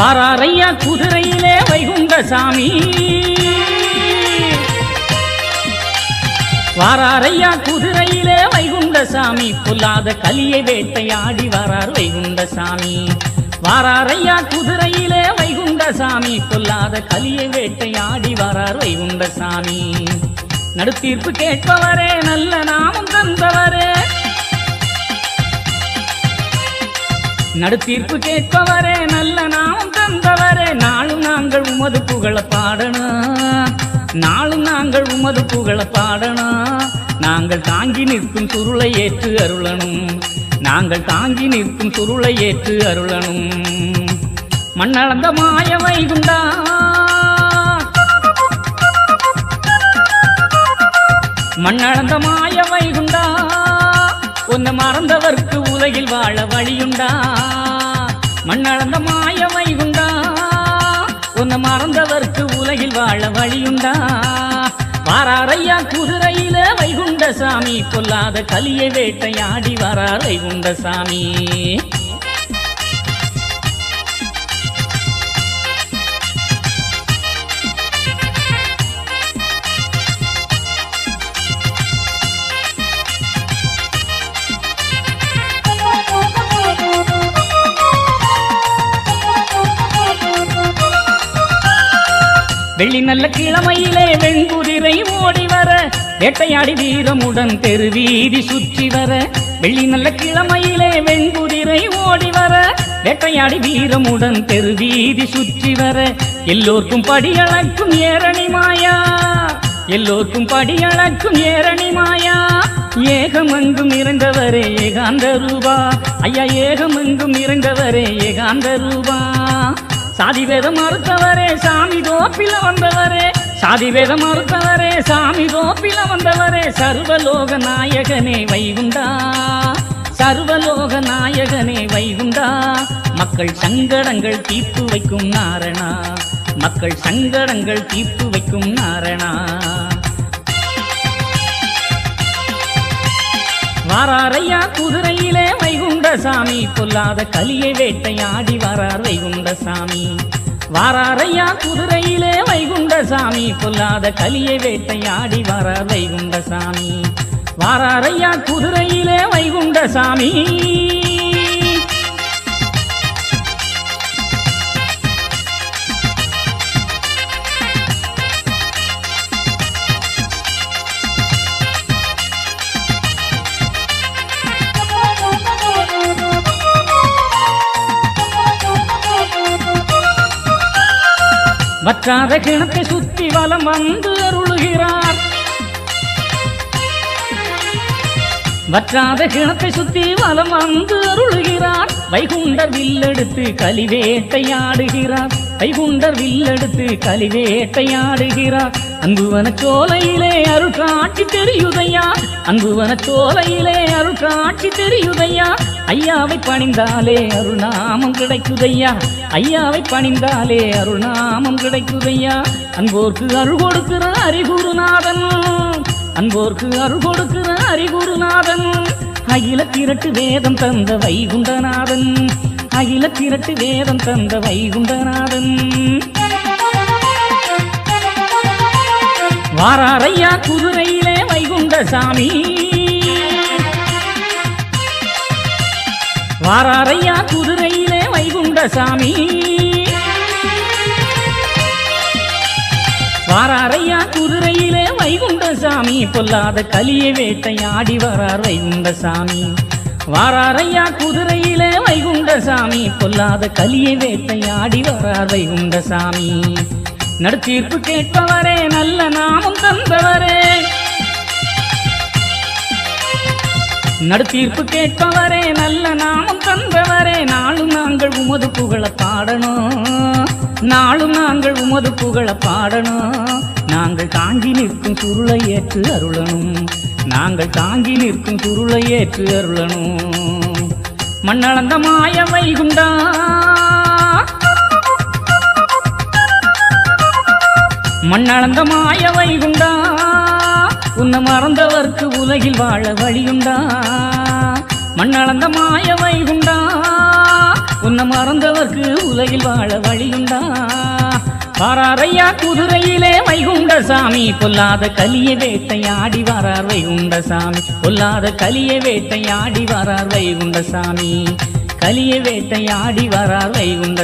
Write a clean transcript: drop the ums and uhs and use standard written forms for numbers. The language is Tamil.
வாராரையா குதிரையிலே வைகுண்டசாமி, வாராரையா குதிரையிலே வைகுண்டசாமி, பொல்லாத கலியை வேட்டையாடி வரார் வைகுண்டசாமி. வாராரையா குதிரையிலே வைகுண்டசாமி, பொல்லாத கலியை வேட்டையாடி வரார் வைகுண்டசாமி. நடுத்தீர்ப்பு கேட்பவரே, நல்ல நாமம் தந்தவரே, நடுத்தீர்ப்பு கேட்பவரே, நல்ல நாமம் தந்தவரே, நாளும் நாங்கள் உமது புகழ பாடணும், நாளும் நாங்கள் உமது புகழ பாடணும். நாங்கள் தாங்கி நிற்கும் சுருளை ஏற்று அருளணும், நாங்கள் தாங்கி நிற்கும் சுருளை ஏற்று அருளணும். மண்ணளந்த மாய வைகுண்டா, மண்ணளந்த மாய வைகுண்டா, உன்னை மறந்தவர்க்கு உலகில் வாழ வழியுண்டா. மண்ணளந்த மாய வைகுண்டா, உன்னை மறந்தவர்க்கு உலகில் வாழ வழியுண்டா. வாராரையா குதிரையிலே வைகுண்டசாமி, பொல்லாத கலியை வேட்டையாடி வரார் வைகுண்டசாமி. வெள்ளி நல்ல கிழமையிலே வெண்குதிரை ஓடி வர, வேட்டையாடி வீரமுடன் தெருவீதி சுற்றி வர. வெள்ளி நல்ல கிழமையிலே வெண்குதிரை ஓடி வர, வேட்டையாடி வீரமுடன் தெருவீதி சுற்றி வர. எல்லோர்க்கும் படியளக்கும் ஏரணி மாயா, எல்லோர்க்கும் படியளக்கும் ஏரணி மாயா. ஏகமெங்கும் நிறைந்தவரே ஏகாந்த ரூபா, ஐயா ஏகமெங்கும் நிறைந்தவரே ஏகாந்த ரூபா. சாதி வேதம் மறுத்தவரே சாமி தோப்பில வந்தவரே, சாதி வேதம் மறுத்தவரே சாமி தோப்பில வந்தவரே. சர்வலோக நாயகனே வைகுண்டா, சர்வலோக நாயகனே வைகுண்டா. மக்கள் சங்கடங்கள் தீர்த்து வைக்கும் நாரணா, மக்கள் சங்கடங்கள் தீர்த்து வைக்கும் நாரணா. வாராரையா குதிரையிலே வைகுண்டசாமி, பொல்லாத கலியை வேட்டையாடி வரார் வைகுண்டசாமி. வாராரையா குதிரையிலே வைகுண்டசாமி, பொல்லாத கலியை வேட்டையாடி வரார் வைகுண்டசாமி. வாராரையா குதிரையிலே வைகுண்டசாமி. வற்றாத கிணத்தை சுத்தி வலம் வந்து அருளுகிறார், வற்றாத கிணத்தை சுத்தி வலம் வந்து அருளுகிறார். வைகுண்டர் வில்லெடுத்து கலிவேட்டையாடுகிறார், வைகுண்டர் வில்லெடுத்து கலிவேட்டையாடுகிறார். அன்புவன சோலையிலே அருள் காட்சி தெரியுதையா, அன்புவன சோலையிலே அருள் காட்சி தெரியுதையா. ஐயாவை பணிந்தாலே அருள்நாமம் கிடைக்குதையா, ஐயாவை பணிந்தாலே அருள்நாமம் கிடைக்குதையா. அன்போர்க்கு அருள் கொடுக்கிற ஹரிகுருநாதன், அன்போர்க்கு அருள் கொடுக்கிற ஹரிகுருநாதன். அகில திரட்டு வேதம் தந்த வைகுண்டநாதன், அகில திரட்டு வேதம் தந்த வைகுண்டநாதன். வாராரையா குதிரையிலே வைகுண்டசாமி, வாராரையா குதிரையிலே வைகுண்டசாமி. வாராரையா குதிரையிலே வைகுண்டசாமி, பொல்லாத கலியை வேட்டையாடி வரார் வைகுண்டசாமி. வாராரையா குதிரையிலே வைகுண்டசாமி, பொல்லாத கலியை வேட்டையாடி வரார் வைகுண்டசாமி. நடுத்தீர்ப்பு கேட்பவரே, நல்ல நாமம் தந்தவரே, நடுத்தீர்ப்பு கேட்பவரே, நல்ல நாமம் தந்தவரே. நாளும் நாங்கள் உமது புகழ பாடணும், நாளும் நாங்கள் உமது புகழ பாடணும். நாங்கள் தாங்கி நிற்கும் சுருளை ஏற்று அருளணும், நாங்கள் தாங்கி நிற்கும் சுருளை ஏற்று அருளணும். மண்ணளந்த மாய வைகுண்டா, மண்ணளந்த மாய வைகுண்டா, உன்னை மறந்தவர்க்கு உலகில் வாழ வழியுண்டா. மண்ணளந்த மாய வைகுண்டா, உன்னை மறந்தவர்க்கு உலகில் வாழ வழியுண்டா வாராரையா குதிரையிலே வைகுண்ட சாமி பொல்லாத கலிய வேட்டையாடி வரார் வைகுண்ட சாமி பொல்லாத கலிய வேட்டையாடி வரார் வைகுண்ட சாமி கலிய வேட்டையாடி வரார் வைகுண்ட